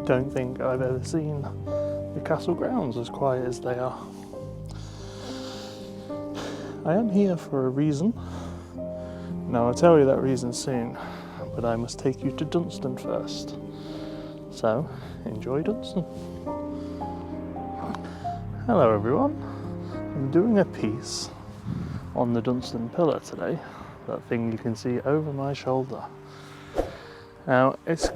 don't think I've ever seen the castle grounds as quiet as they are. I am here for a reason. Now I'll tell you that reason soon, but I must take you to Dunstan first. So, enjoy Dunstan. Hello everyone. I'm doing a piece on the Dunstan pillar today, that thing you can see over my shoulder. Now, it's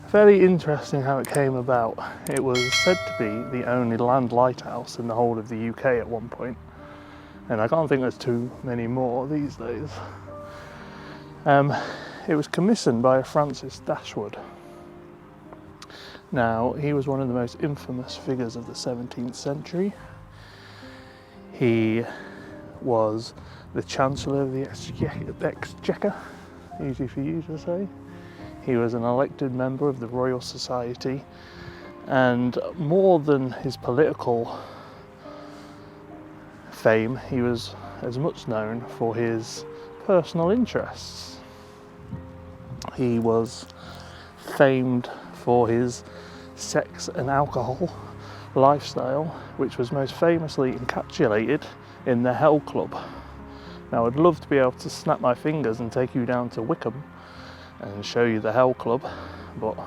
fairly interesting how it came about. It was said to be the only land lighthouse in the whole of the UK at one point, and I can't think there's too many more these days. It was commissioned by Francis Dashwood. Now, he was one of the most infamous figures of the 17th century. He was the Chancellor of the Exchequer, easy for you to say. He was an elected member of the Royal Society, and more than his political fame, he was as much known for his personal interests. He was famed for his sex and alcohol lifestyle, which was most famously encapsulated in the Hell Club. Now, I'd love to be able to snap my fingers and take you down to Wycombe and show you the Hell Club, but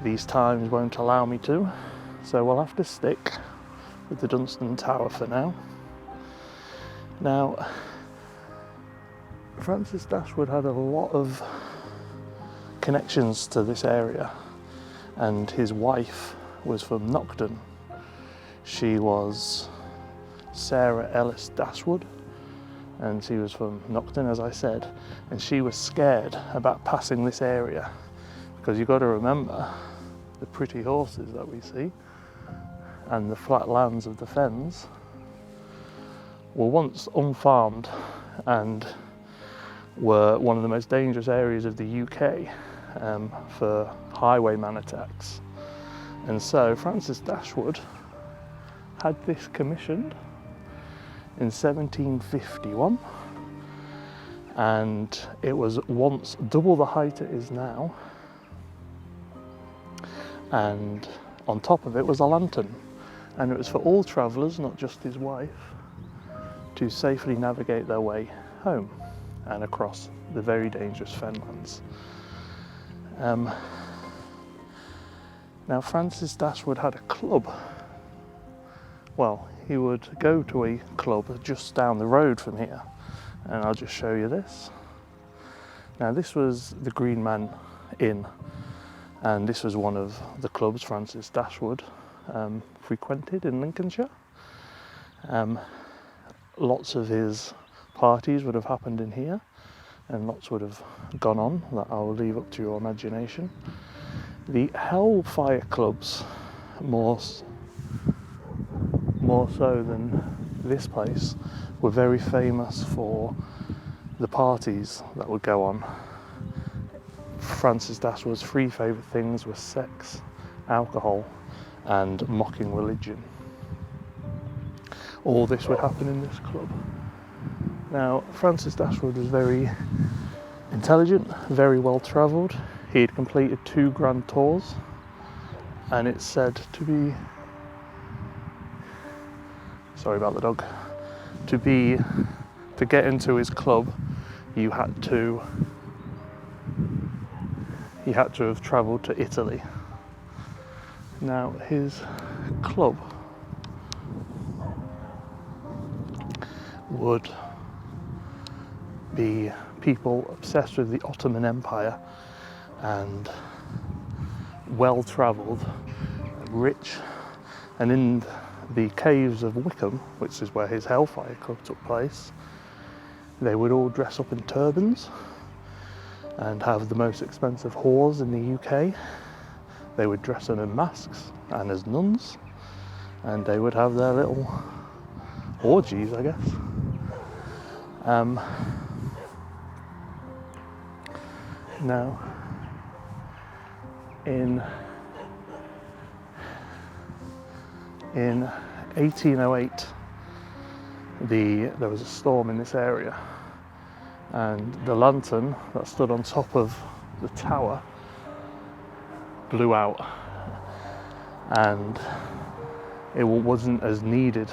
these times won't allow me to, so we'll have to stick with the Dunstan Tower for now. Now, Francis Dashwood had a lot of connections to this area, and his wife was from Nocton. She was Sarah Ellis Dashwood, and she was from Nocton, as I said, and she was scared about passing this area because you've got to remember the pretty horses that we see and the flat lands of the fens were once unfarmed and were one of the most dangerous areas of the UK for highwayman attacks. And so Francis Dashwood had this commissioned in 1751, and it was once double the height it is now, and on top of it was a lantern, and it was for all travellers, not just his wife, to safely navigate their way home and across the very dangerous fenlands. Now, Francis Dashwood had a club. Well, he would go to a club just down the road from here, and I'll just show you this. Now, this was the Green Man Inn, and this was one of the clubs Francis Dashwood frequented in Lincolnshire. Lots of his parties would have happened in here, and lots would have gone on that I will leave up to your imagination. The HellFire Clubs, more so than this place, were very famous for the parties that would go on. Francis Dashwood's three favourite things were sex, alcohol, and mocking religion. All this would happen in this club. Now, Francis Dashwood was very intelligent, very well travelled. He had completed 2 grand tours, and it's said to be, sorry about the dog, to get into his club, you had to have travelled to Italy. Now, his club would be people obsessed with the Ottoman Empire and well travelled, rich, and in the caves of Wycombe, which is where his HellFire Club took place, they would all dress up in turbans and have the most expensive whores in the UK. They would dress them in masks and as nuns, and they would have their little orgies, I guess. Now, in 1808, there was a storm in this area, and the lantern that stood on top of the tower blew out, and it wasn't as needed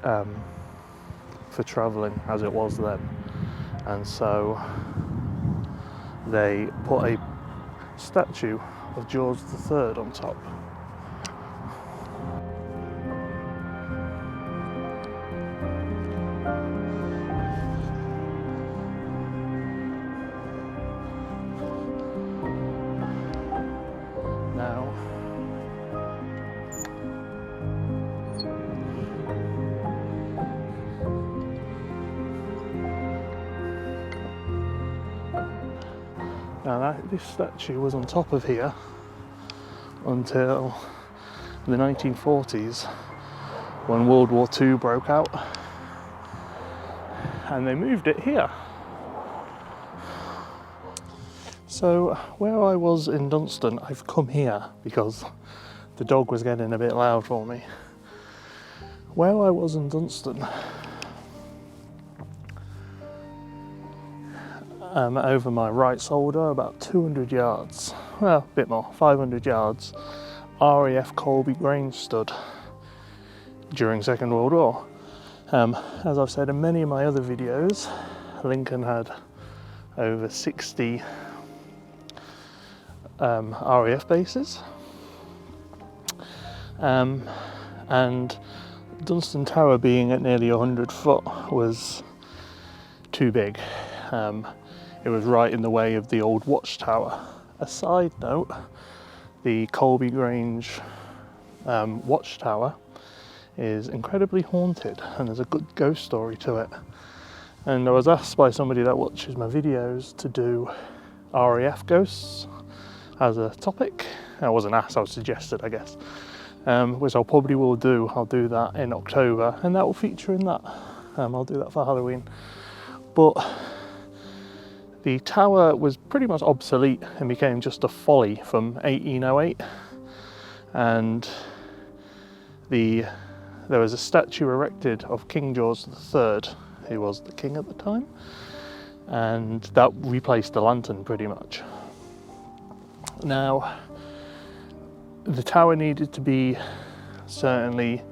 for travelling as it was then, and so they put a statue of George III on top. Now this statue was on top of here until the 1940s, when World War II broke out, and they moved it here. So where I was in Dunstan, I've come here because the dog was getting a bit loud for me. Where I was in Dunstan, over my right shoulder, about 200 yards, well, a bit more, 500 yards, RAF Colby Grange stood during Second World War. As I've said in many of my other videos, Lincoln had over 60 RAF bases, and Dunstan Tower, being at nearly 100 foot, was too big. It was right in the way of the old watchtower. A side note, the Colby Grange watchtower is incredibly haunted, and there's a good ghost story to it. And I was asked by somebody that watches my videos to do RAF ghosts as a topic. I wasn't asked, I was suggested, I guess, which I probably will do. I'll do that in October, and that will feature in that. I'll do that for Halloween. But the tower was pretty much obsolete and became just a folly from 1808, and there was a statue erected of King George III, who was the king at the time, and that replaced the lantern pretty much. Now, the tower needed to be certainly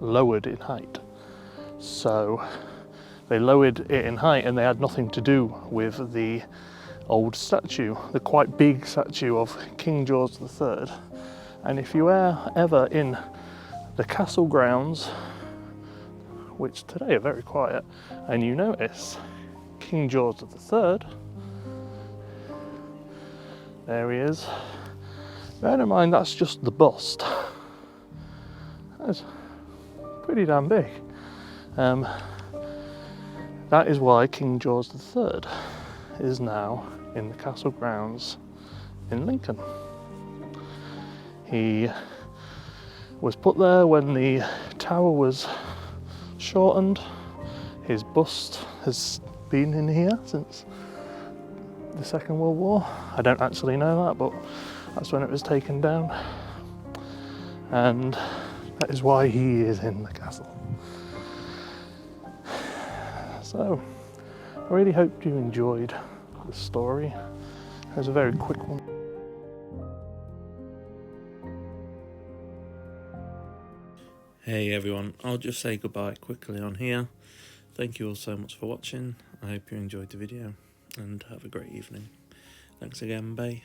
lowered in height, so they lowered it in height, and they had nothing to do with the old statue, the quite big statue of King George III. And if you were ever in the castle grounds, which today are very quiet, and you notice King George III, there he is. Bear in mind, that's just the bust. That's pretty damn big. That is why King George III is now in the castle grounds in Lincoln. He was put there when the tower was shortened. His bust has been in here since the Second World War. I don't actually know that, but that's when it was taken down. And that is why he is in the castle. So, I really hope you enjoyed the story. It was a very quick one. Hey everyone, I'll just say goodbye quickly on here. Thank you all so much for watching. I hope you enjoyed the video, and have a great evening. Thanks again, bye.